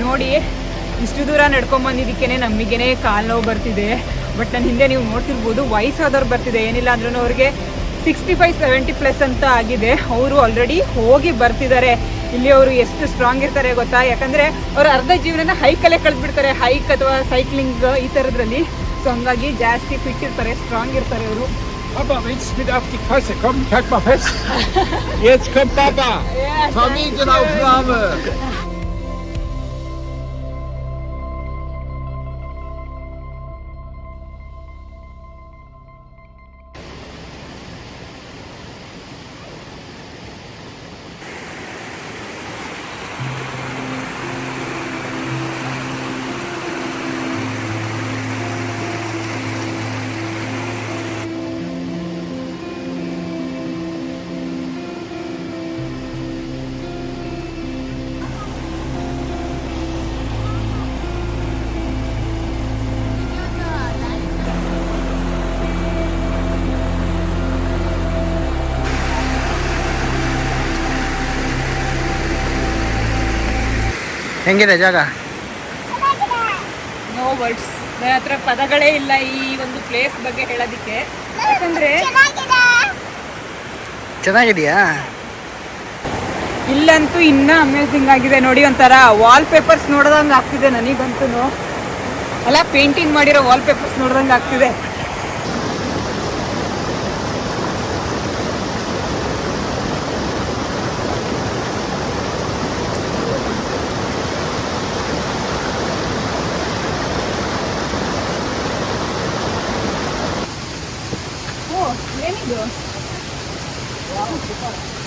ನೋಡಿ ಇಷ್ಟು ದೂರ ನಡ್ಕೊಂಡ್ ಬಂದಿದ್ದಕ್ಕೇನೆ ನಮಗೇನೆ ಕಾಲು ನೋವು ಬರ್ತಿದೆ. ಬಟ್ ನನ್ನ ಹಿಂದೆ ನೀವು ನೋಡ್ತಿರ್ಬೋದು ವಯಸ್ಸಾದವ್ರು ಬರ್ತಿದೆ. ಏನಿಲ್ಲ ಅಂದ್ರೂ ಅವ್ರಿಗೆ 65-70+ ಅಂತ ಆಗಿದೆ. ಅವರು ಆಲ್ರೆಡಿ ಹೋಗಿ ಬರ್ತಿದ್ದಾರೆ. ಇಲ್ಲಿ ಅವರು ಎಷ್ಟು ಸ್ಟ್ರಾಂಗ್ ಇರ್ತಾರೆ ಗೊತ್ತಾ? ಯಾಕಂದ್ರೆ ಅವ್ರು ಅರ್ಧ ಜೀವನನ ಹೈಕಲ್ಲೇ ಕಳೆದ್ಬಿಡ್ತಾರೆ, ಹೈಕ್ ಅಥವಾ ಸೈಕ್ಲಿಂಗ್ ಈ ಥರದ್ರಲ್ಲಿ. ಸೊ ಹಂಗಾಗಿ ಜಾಸ್ತಿ ಫಿಟ್ ಇರ್ತಾರೆ, ಸ್ಟ್ರಾಂಗ್ ಇರ್ತಾರೆ ಅವರು. Papa, willst du mit auf die Kasse? Komm, halt mal fest. Jetzt kommt Papa. Familienaufnahme. ಹೆಂಗಿದೆ ಜಾಗ? ನೋ ವರ್ಡ್ಸ್, ನನ್ನ ಹತ್ರ ಪದಗಳೇ ಇಲ್ಲ ಈ ಒಂದು ಪ್ಲೇಸ್ ಬಗ್ಗೆ ಹೇಳೋದಿಕ್ಕೆ. ಯಾಕಂದ್ರೆ ಚೆನ್ನಾಗಿದೆಯಾ? ಇಲ್ಲಂತೂ ಇನ್ನೂ ಅಮೇಝಿಂಗ್ ಆಗಿದೆ ನೋಡಿ. ಒಂಥರ ವಾಲ್ ಪೇಪರ್ಸ್ ನೋಡ್ದಂಗೆ ಆಗ್ತಿದೆ ನನಗಂತೂ. ಅಲ್ಲ, ಪೇಂಟಿಂಗ್ ಮಾಡಿರೋ ವಾಲ್ ಪೇಪರ್ಸ್ ನೋಡ್ದಂಗೆ ಆಗ್ತಿದೆ.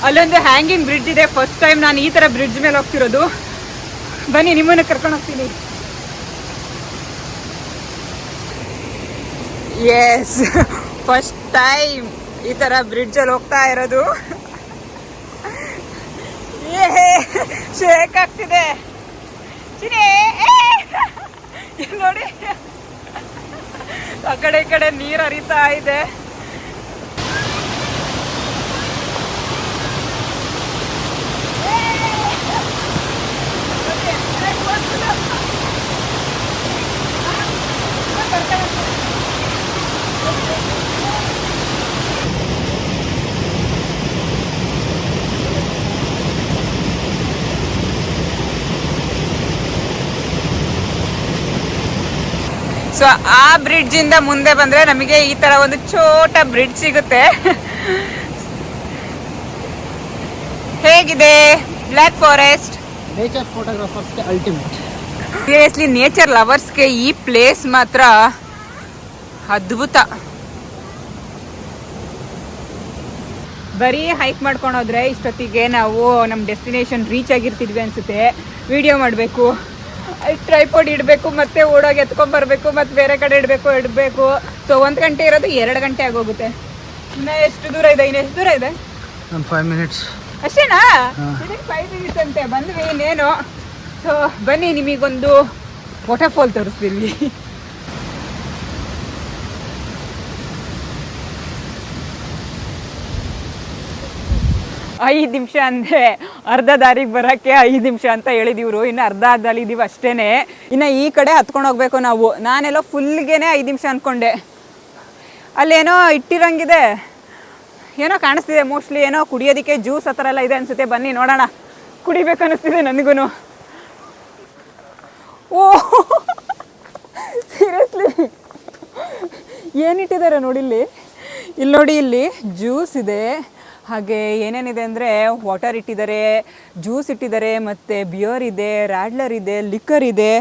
ಅಲ್ಲೊಂದು ಹ್ಯಾಂಗಿಂಗ್ ಬ್ರಿಡ್ಜ್ ಇದೆ. ಫಸ್ಟ್ ಟೈಮ್ ನಾನು ಈ ತರ ಬ್ರಿಡ್ಜ್ ಮೇಲೆ ಹೋಗ್ತಿರೋದು. ಬನ್ನಿ, ನಿಮ್ಮನ್ನ ಕರ್ಕೊಂಡು ಹೋಗ್ತೀನಿ. ಎಸ್, ಫಸ್ಟ್ ಟೈಮ್ ಈ ತರ ಬ್ರಿಡ್ಜ್ ಅಲ್ಲಿ ಹೋಗ್ತಾ ಇರೋದು. ಶೇಕ್ ಆಗ್ತಿದೆ ನೋಡಿ. ಆ ಕಡೆ ಈ ಕಡೆ ನೀರು ಹರಿತಾ ಇದೆ. ಸೊ ಆ ಬ್ರಿಡ್ಜ್ ಇಂದ ಮುಂದೆ ಬಂದ್ರೆ ನಮಗೆ ಈ ತರ ಒಂದು ಚೋಟ ಬ್ರಿಡ್ಜ್ ಸಿಗುತ್ತೆ. ಹೇಗಿದೆ ಬ್ಲ್ಯಾಕ್ ಫಾರೆಸ್ಟ್? ನೇಚರ್ ಫೋಟೋಗ್ರಾಫರ್ಸ್ಗೆ ಅಲ್ಟಿಮೇಟ್. ಸೀರಿಯಸ್ಲಿ ನೇಚರ್ ಲವರ್ಸ್ಗೆ ಈ ಪ್ಲೇಸ್ ಮಾತ್ರ ಅದ್ಭುತ. ಬರೀ ಹೈಕ್ ಮಾಡ್ಕೊಂಡು ಹೋದ್ರೆ ಇಷ್ಟೊತ್ತಿಗೆ ನಾವು ನಮ್ಮ ಡೆಸ್ಟಿನೇಷನ್ ರೀಚ್ ಆಗಿರ್ತಿದ್ವಿ ಅನ್ಸುತ್ತೆ. ವಿಡಿಯೋ ಮಾಡಬೇಕು, ಟ್ರೈಪಾಡ್ ಇಡಬೇಕು, ಮತ್ತೆ ಓಡೋಗಿ ಎತ್ಕೊಂಡ್ಬರ್ಬೇಕು, ಮತ್ತೆ ಬೇರೆ ಕಡೆ ಇಡಬೇಕು. ಸೊ 1 ಗಂಟೆ ಇರೋದು 2 ಗಂಟೆ ಆಗೋಗುತ್ತೆ. ಇನ್ನು ಎಷ್ಟು ದೂರ ಇದೆ? ಇನ್ನೆಷ್ಟು ದೂರ ಇದೆ? 5 ಮಿನಿಟ್ಸ್ ಅಷ್ಟೇನಾ? 5 ಮಿನಿಟ್ಸ್ ಅಂತೆ. ಬಂದ್ವಿ ಇನ್ನೇನು. ಸೊ ಬನ್ನಿ, ನಿಮಗೊಂದು ವಾಟರ್ಫಾಲ್ ತೋರಿಸ್ತೀವಿ. 5 ನಿಮಿಷ ಅಂದರೆ ಅರ್ಧ ದಾರಿಗೆ ಬರೋಕ್ಕೆ 5 ನಿಮಿಷ ಅಂತ ಹೇಳಿದಿವ್ರು. ಇನ್ನು ಅರ್ಧ ಇದ್ದೀವಿ ಅಷ್ಟೇ. ಇನ್ನು ಈ ಕಡೆ ಹತ್ಕೊಂಡು ಹೋಗ್ಬೇಕು ನಾವು. ನಾನೆಲ್ಲೋ ಫುಲ್ಗೆ 5 ನಿಮಿಷ ಅಂದ್ಕೊಂಡೆ. ಅಲ್ಲೇನೋ ಇಟ್ಟಿರಂಗಿದೆ, ಏನೋ ಕಾಣಿಸ್ತಿದೆ. ಮೋಸ್ಟ್ಲಿ ಏನೋ ಕುಡಿಯೋದಕ್ಕೆ ಜ್ಯೂಸ್ ಆ ಥರ ಎಲ್ಲ ಇದೆ ಅನಿಸುತ್ತೆ. ಬನ್ನಿ ನೋಡೋಣ. ಕುಡಿಬೇಕು ಅನ್ನಿಸ್ತಿದೆ ನನಗೂ. ಓ ಸೀರಿಯಸ್ಲಿ ಏನಿಟ್ಟಿದ್ದಾರೆ ನೋಡಿ ಇಲ್ಲಿ ನೋಡಿ, ಇಲ್ಲಿ ಜ್ಯೂಸ್ ಇದೆ, ಹಾಗೆ ಏನೇನಿದೆ ಅಂದರೆ ವಾಟರ್ ಇಟ್ಟಿದ್ದಾರೆ, ಜ್ಯೂಸ್ ಇಟ್ಟಿದ್ದಾರೆ, ಮತ್ತು ಬಿಯರ್ ಇದೆ, ರ್ಯಾಡ್ಲರ್ ಇದೆ, ಲಿಕ್ಕರ್ ಇದೆ.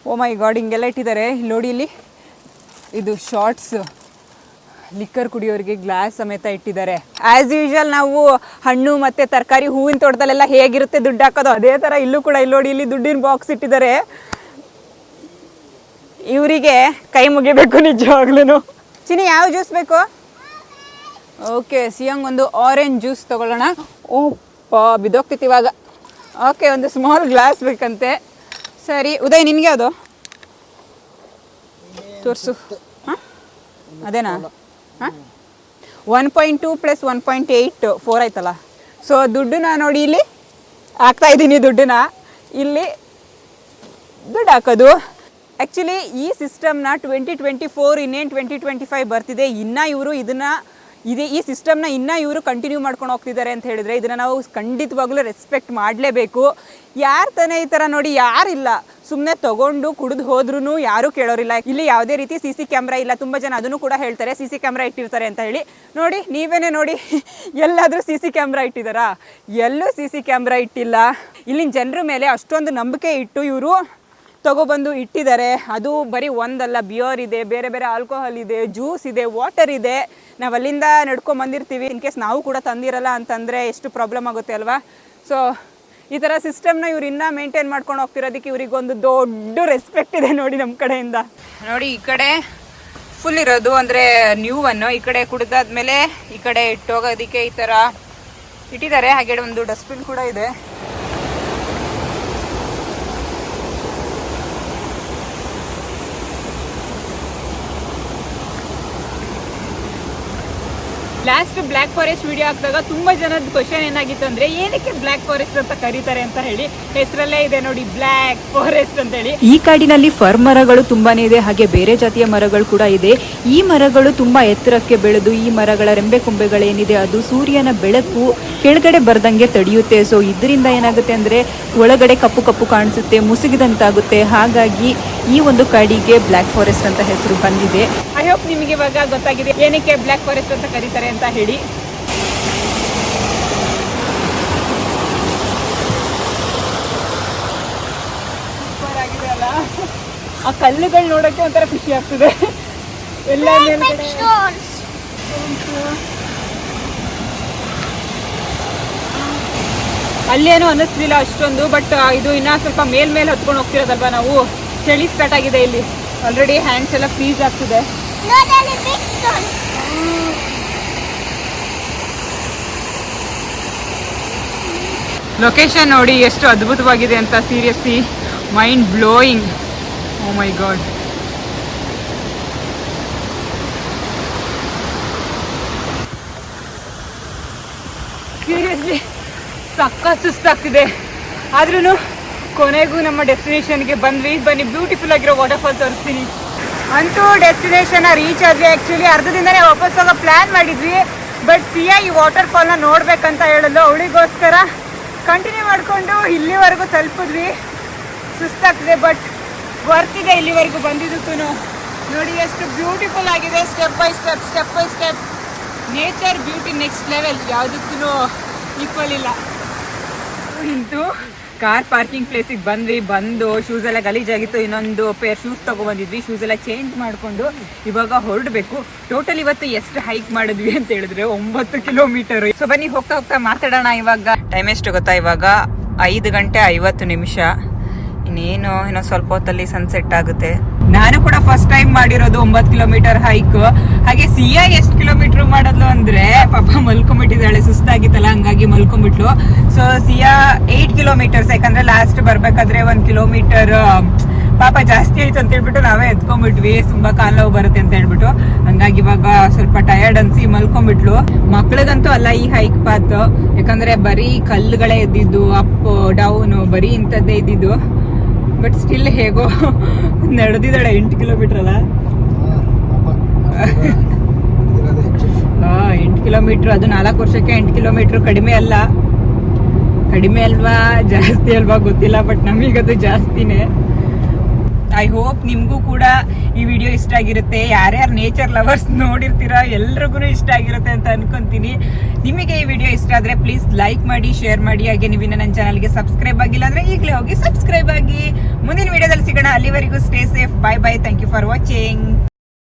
ಓ ಮೈ ಗಾಡ್, ಹಿಂಗೆಲ್ಲ ಇಟ್ಟಿದ್ದಾರೆ. ಇಲ್ಲಿ ನೋಡಿ, ಇಲ್ಲಿ ಇದು ಶಾರ್ಟ್ಸ್, ಲಿಕ್ಕರ್ ಕುಡಿಯೋರಿಗೆ ಗ್ಲಾಸ್ ಸಮೇತ ಇಟ್ಟಿದ್ದಾರೆ. ಆ್ಯಸ್ ಯೂಶುವಲ್ ನಾವು ಹಣ್ಣು ಮತ್ತು ತರಕಾರಿ ಹೂವಿನ ತೋಟದಲ್ಲೆಲ್ಲ ಹೇಗಿರುತ್ತೆ ದುಡ್ಡು ಹಾಕೋದು, ಅದೇ ಥರ ಇಲ್ಲೂ ಕೂಡ ಇಲ್ಲಿ ನೋಡಿ, ಇಲ್ಲಿ ದುಡ್ಡಿನ ಬಾಕ್ಸ್ ಇಟ್ಟಿದ್ದಾರೆ. ಇವರಿಗೆ ಕೈ ಮುಗಿಬೇಕು ನಿಜವಾಗ್ಲೂ. ಚಿನಿ ಯಾವ ಜ್ಯೂಸ್ ಬೇಕು? ಓಕೆ, ಸಿಯಂಗ್ ಒಂದು ಆರೆಂಜ್ ಜ್ಯೂಸ್ ತೊಗೊಳ್ಳೋಣ. ಓ ಬಿದ್ದೋಗ್ತಿತ್ತು ಇವಾಗ. ಓಕೆ, ಒಂದು ಸ್ಮಾಲ್ ಗ್ಲಾಸ್ ಬೇಕಂತೆ. ಸರಿ ಉದಯ್, ನಿನಗೆ ಯಾವುದು ತೋರಿಸು? ಹಾಂ ಅದೇನಾ? ಹಾಂ 1.2 + 1.8 4 ಆಯ್ತಲ್ಲ. ಸೊ ದುಡ್ಡನ್ನ ನೋಡಿ, ಇಲ್ಲಿ ಹಾಕ್ತಾಯಿದ್ದೀನಿ ದುಡ್ಡನ್ನ. ಇಲ್ಲಿ ದುಡ್ಡು ಹಾಕೋದು. ಆ್ಯಕ್ಚುಲಿ ಈ ಸಿಸ್ಟಮ್ನ 2024 ಇನ್ನೇನು 2025 ಬರ್ತಿದೆ. ಇನ್ನು ಇವರು ಈ ಸಿಸ್ಟಮ್ನ ಇನ್ನೂ ಇವರು ಕಂಟಿನ್ಯೂ ಮಾಡ್ಕೊಂಡು ಹೋಗ್ತಿದ್ದಾರೆ ಅಂತ ಹೇಳಿದರೆ ಇದನ್ನು ನಾವು ಖಂಡಿತವಾಗ್ಲೂ ರೆಸ್ಪೆಕ್ಟ್ ಮಾಡಲೇಬೇಕು. ಯಾರು ತಾನೇ ಈ ಥರ ನೋಡಿ, ಯಾರಿಲ್ಲ, ಸುಮ್ಮನೆ ತೊಗೊಂಡು ಕುಡಿದು ಹೋದ್ರೂ ಯಾರೂ ಕೇಳೋರಿಲ್ಲ. ಇಲ್ಲಿ ಯಾವುದೇ ರೀತಿ CC ಕ್ಯಾಮ್ರಾ ಇಲ್ಲ. ತುಂಬ ಜನ ಅದನ್ನು ಕೂಡ ಹೇಳ್ತಾರೆ CC ಕ್ಯಾಮ್ರಾ ಇಟ್ಟಿರ್ತಾರೆ ಅಂತ ಹೇಳಿ. ನೋಡಿ, ನೀವೇ ನೋಡಿ, ಎಲ್ಲಾದರೂ CC ಕ್ಯಾಮ್ರಾ ಇಟ್ಟಿದ್ದಾರಾ? ಎಲ್ಲೂ CC ಕ್ಯಾಮ್ರಾ ಇಟ್ಟಿಲ್ಲ. ಇಲ್ಲಿನ ಜನರ ಮೇಲೆ ಅಷ್ಟೊಂದು ನಂಬಿಕೆ ಇಟ್ಟು ಇವರು ತಗೊಬಂದು ಇಟ್ಟಿದ್ದಾರೆ. ಅದು ಬರೀ ಒಂದಲ್ಲ, ಬಿಯರ್ ಇದೆ, ಬೇರೆ ಬೇರೆ ಆಲ್ಕೋಹಾಲ್ ಇದೆ, ಜ್ಯೂಸ್ ಇದೆ, ವಾಟರ್ ಇದೆ. ನಾವು ಅಲ್ಲಿಂದ ನಡ್ಕೊಂಬಂದಿರ್ತೀವಿ. ಇನ್ ಕೇಸ್ ನಾವು ಕೂಡ ತಂದಿರಲ್ಲ ಅಂತಂದರೆ ಎಷ್ಟು ಪ್ರಾಬ್ಲಮ್ ಆಗುತ್ತೆ ಅಲ್ವಾ? ಸೊ ಈ ಥರ ಸಿಸ್ಟಮ್ನ ಇವ್ರು ಇನ್ನೂ ಮೇಂಟೈನ್ ಮಾಡ್ಕೊಂಡು ಹೋಗ್ತಿರೋದಕ್ಕೆ ಇವರಿಗೊಂದು ದೊಡ್ಡ ರೆಸ್ಪೆಕ್ಟ್ ಇದೆ ನೋಡಿ ನಮ್ಮ ಕಡೆಯಿಂದ. ನೋಡಿ, ಈ ಕಡೆ ಫುಲ್ ಇರೋದು ಅಂದರೆ ನ್ಯೂವನ್ನು, ಈ ಕಡೆ ಕುಡಿದಾದ್ಮೇಲೆ ಈ ಕಡೆ ಇಟ್ಟೋಗೋದಕ್ಕೆ ಈ ಥರ ಇಟ್ಟಿದ್ದಾರೆ. ಹಾಗೆ ಒಂದು ಡಸ್ಟ್ಬಿನ್ ಕೂಡ ಇದೆ. ಲಾಸ್ಟ್ ಬ್ಲ್ಯಾಕ್ ಫಾರೆಸ್ಟ್ ವಿಡಿಯೋ ಹಾಕಿದಾಗ ತುಂಬ ಜನದ ಕ್ವಶನ್ ಏನಾಗಿತ್ತು ಅಂದರೆ ಏನಕ್ಕೆ ಬ್ಲ್ಯಾಕ್ ಫಾರೆಸ್ಟ್ ಅಂತ ಕರೀತಾರೆ ಅಂತ ಹೇಳಿ. ಹೆಸರಲ್ಲೇ ಇದೆ ನೋಡಿ, ಬ್ಲ್ಯಾಕ್ ಫಾರೆಸ್ಟ್ ಅಂತ ಹೇಳಿ. ಈ ಕಾಡಿನಲ್ಲಿ ಫರ್ ಮರಗಳು ತುಂಬಾನೇ ಇದೆ, ಹಾಗೆ ಬೇರೆ ಜಾತಿಯ ಮರಗಳು ಕೂಡ ಇದೆ. ಈ ಮರಗಳು ತುಂಬಾ ಎತ್ತರಕ್ಕೆ ಬೆಳೆದು ಈ ಮರಗಳ ರೆಂಬೆ ಕೊಂಬೆಗಳೇನಿದೆ ಅದು ಸೂರ್ಯನ ಬೆಳಕು ಕೆಳಗಡೆ ಬರ್ದಂಗೆ ತಡೆಯುತ್ತೆ. ಸೊ ಇದರಿಂದ ಏನಾಗುತ್ತೆ ಅಂದರೆ ಒಳಗಡೆ ಕಪ್ಪು ಕಪ್ಪು ಕಾಣಿಸುತ್ತೆ, ಮುಸುಗಿದಂತಾಗುತ್ತೆ. ಹಾಗಾಗಿ ಈ ಒಂದು ಕಾಡಿಗೆ ಬ್ಲ್ಯಾಕ್ ಫಾರೆಸ್ಟ್ ಅಂತ ಹೆಸರು ಬಂದಿದೆ. ಐ ಹೋಪ್ ನಿಮಗೆ ಇವಾಗ ಗೊತ್ತಾಗಿದೆ ಏನಕ್ಕೆ ಬ್ಲ್ಯಾಕ್ ಫಾರೆಸ್ಟ್ ಅಂತ ಕರೀತಾರೆ ಅಂತ ಹೇಳಿ. ಸೂಪರ್ ಆಗಿದೆ ಅಲ್ಲ? ಆ ಕಲ್ಲುಗಳು ನೋಡೋಕ್ಕೆ ಒಂಥರ ಖುಷಿ ಆಗ್ತದೆ. ಎಲ್ಲ ಅಲ್ಲೇನೂ ಅನ್ನಿಸ್ಲಿಲ್ಲ ಅಷ್ಟೊಂದು. ಬಟ್ ಇದು ಇನ್ನೂ ಸ್ವಲ್ಪ ಮೇಲ್ಮೇಲೆ ಹತ್ಕೊಂಡು ಹೋಗ್ತಿರೋದಲ್ವಾ ನಾವು. ಚಳಿ ಸ್ಟಾರ್ಟ್ ಆಗಿದೆ ಇಲ್ಲಿ ಆಲ್ರೆಡಿ. ಹ್ಯಾಂಡ್ಸ್ ಎಲ್ಲ ಫ್ರೀಸ್ ಆಗ್ತಿದೆ. ಲೊಕೇಶನ್ ನೋಡಿ ಎಷ್ಟು ಅದ್ಭುತವಾಗಿದೆ ಅಂತ. Seriously mind blowing. Oh my god. Seriously ಸಖತ್ ಸುಸ್ತಾಗ್ತಿದೆ. ಆದ್ರೂ ಕೊನೆಗೂ ನಮ್ಮ ಡೆಸ್ಟಿನೇಷನ್ಗೆ ಬಂದ್ವಿ. ಬನ್ನಿ, ಬ್ಯೂಟಿಫುಲ್ ಆಗಿರೋ ವಾಟರ್ಫಾಲ್ ತೋರಿಸ್ತೀನಿ. ಅಂತೂ ಡೆಸ್ಟಿನೇಷನ್ ರೀಚ್ ಆದ್ವಿ. ಆ್ಯಕ್ಚುಲಿ ಅರ್ಧದಿಂದನೇ ವಾಪಸ್ ಹೋಗೋ ಪ್ಲ್ಯಾನ್ ಮಾಡಿದ್ವಿ. ಬಟ್ ಸಿಯಾ ಈ ವಾಟರ್ಫಾಲ್ನ ನೋಡ್ಬೇಕಂತ ಹೇಳಿದ್ಲು. ಅವಳಿಗೋಸ್ಕರ ಕಂಟಿನ್ಯೂ ಮಾಡಿಕೊಂಡು ಇಲ್ಲಿವರೆಗೂ ತಲುಪಿದ್ವಿ. ಸುಸ್ತಾಗ್ತಿದೆ ಬಟ್ ಬರ್ತಿದೆ ಇಲ್ಲಿವರೆಗೂ ಬಂದಿದ್ದಕ್ಕೂ. ನೋಡಿ ಎಷ್ಟು ಬ್ಯೂಟಿಫುಲ್ ಆಗಿದೆ. Step by step nature beauty next level. ಯಾವುದಕ್ಕೂ ಈಕ್ವಲ್ ಇಲ್ಲ. ಇಂತೂ ಕಾರ್ ಪಾರ್ಕಿಂಗ್ ಪ್ಲೇಸಿಗೆ ಬಂದು ಶೂಸ್ ಎಲ್ಲ ಗಲೀಜಾಗಿತ್ತು. ಇನ್ನೊಂದು ಪೇರ್ ಶೂಸ್ ತೊಗೊಬಂದಿದ್ವಿ. ಶೂಸ್ ಎಲ್ಲ ಚೇಂಜ್ ಮಾಡಿಕೊಂಡು ಇವಾಗ ಹೊರಡಬೇಕು. ಟೋಟಲ್ ಇವತ್ತು ಎಷ್ಟು ಹೈಕ್ ಮಾಡಿದ್ವಿ ಅಂತ ಹೇಳಿದ್ರೆ 9 ಕಿಲೋಮೀಟರ್. ಸೊ ಬನ್ನಿ ಹೋಗ್ತಾ ಮಾತಾಡೋಣ. ಇವಾಗ ಟೈಮ್ ಎಷ್ಟು ಗೊತ್ತಾ? ಇವಾಗ 5:50. ಇನ್ನೊಂದು ಸ್ವಲ್ಪ ಹೊತ್ತಲ್ಲಿ ಸನ್ಸೆಟ್ ಆಗುತ್ತೆ. ನಾನು ಕೂಡ ಫಸ್ಟ್ ಟೈಮ್ ಮಾಡಿರೋದು 9 ಕಿಲೋಮೀಟರ್ ಹೈಕ್. ಹಾಗೆ ಸಿಯಾ ಎಷ್ಟು ಕಿಲೋಮೀಟರ್ ಮಾಡೋದು ಅಂದ್ರೆ ಪಾಪ ಮಲ್ಕೊಂಡ್ಬಿಟ್ಟಿದ್ದಾಳೆ, ಸುಸ್ತಾಗಿತ್ತಲ್ಲ ಹಂಗಾಗಿ ಮಲ್ಕೊಂಡ್ಬಿಟ್ಲು. ಸೊ ಸಿಯಾ 8 ಕಿಲೋಮೀಟರ್ಸ್. ಯಾಕಂದ್ರೆ ಲಾಸ್ಟ್ ಬರ್ಬೇಕಾದ್ರೆ 1 ಕಿಲೋಮೀಟರ್ ಪಾಪ ಜಾಸ್ತಿ ಆಯ್ತು ಅಂತ ಹೇಳ್ಬಿಟ್ಟು ನಾವೇ ಎತ್ಕೊಂಡ್ಬಿಟ್ವಿ, ತುಂಬಾ ಕಾಲು ನೋವು ಬರುತ್ತೆ ಅಂತ ಹೇಳ್ಬಿಟ್ಟು. ಹಂಗಾಗಿ ಇವಾಗ ಸ್ವಲ್ಪ ಟಯರ್ಡ್ ಅನ್ಸಿ ಮಲ್ಕೊಂಡ್ಬಿಟ್ಲು. ಮಕ್ಳಿಗಂತೂ ಅಲ್ಲ ಈ ಹೈಕ್ ಪಾತ್, ಯಾಕಂದ್ರೆ ಬರೀ ಕಲ್ಲುಗಳೇ ಇದ್ದಿದ್ದು, ಅಪ್ ಡೌನ್ ಬರೀ ಇಂಥದ್ದೇ ಇದ್ದಿದ್ದು. ಬಟ್ ಸ್ಟಿಲ್ ಹೇಗೋ ನಡೆದಿದ್ದಾಳೆ 8 ಕಿಲೋಮೀಟರ್ ಅಲ್ಲ. 8 ಕಿಲೋಮೀಟರ್, ಅದು 4 ವರ್ಷಕ್ಕೆ 8 ಕಿಲೋಮೀಟರ್ ಕಡಿಮೆ ಅಲ್ಲ. ಕಡಿಮೆ ಅಲ್ವಾ ಜಾಸ್ತಿ ಅಲ್ವಾ ಗೊತ್ತಿಲ್ಲ, ಬಟ್ ನಮಗದು ಜಾಸ್ತಿನೇ. ಐ ಹೋಪ್ ನಿಮಗೂ ಕೂಡ ಈ ವಿಡಿಯೋ ಇಷ್ಟ ಆಗಿರುತ್ತೆ. ಯಾರ್ಯಾರು ನೇಚರ್ ಲವರ್ಸ್ ನೋಡಿರ್ತೀರಾ ಎಲ್ರಿಗೂ ಇಷ್ಟ ಆಗಿರುತ್ತೆ ಅಂತ ಅನ್ಕೊಂತೀನಿ. ನಿಮಗೆ ಈ ವಿಡಿಯೋ ಇಷ್ಟ ಆದರೆ ಪ್ಲೀಸ್ ಲೈಕ್ ಮಾಡಿ, ಶೇರ್ ಮಾಡಿ. ಹಾಗೆ ನೀವಿನ್ನ ನನ್ನ ಚಾನಲ್ಗೆ ಸಬ್ಸ್ಕ್ರೈಬ್ ಆಗಿಲ್ಲ ಅಂದರೆ ಈಗಲೇ ಹೋಗಿ ಸಬ್ಸ್ಕ್ರೈಬ್ ಆಗಿ. ಮುಂದಿನ ವಿಡಿಯೋದಲ್ಲಿ ಸಿಗೋಣ. ಅಲ್ಲಿವರೆಗೂ stay safe. Bye bye. Thank you for watching.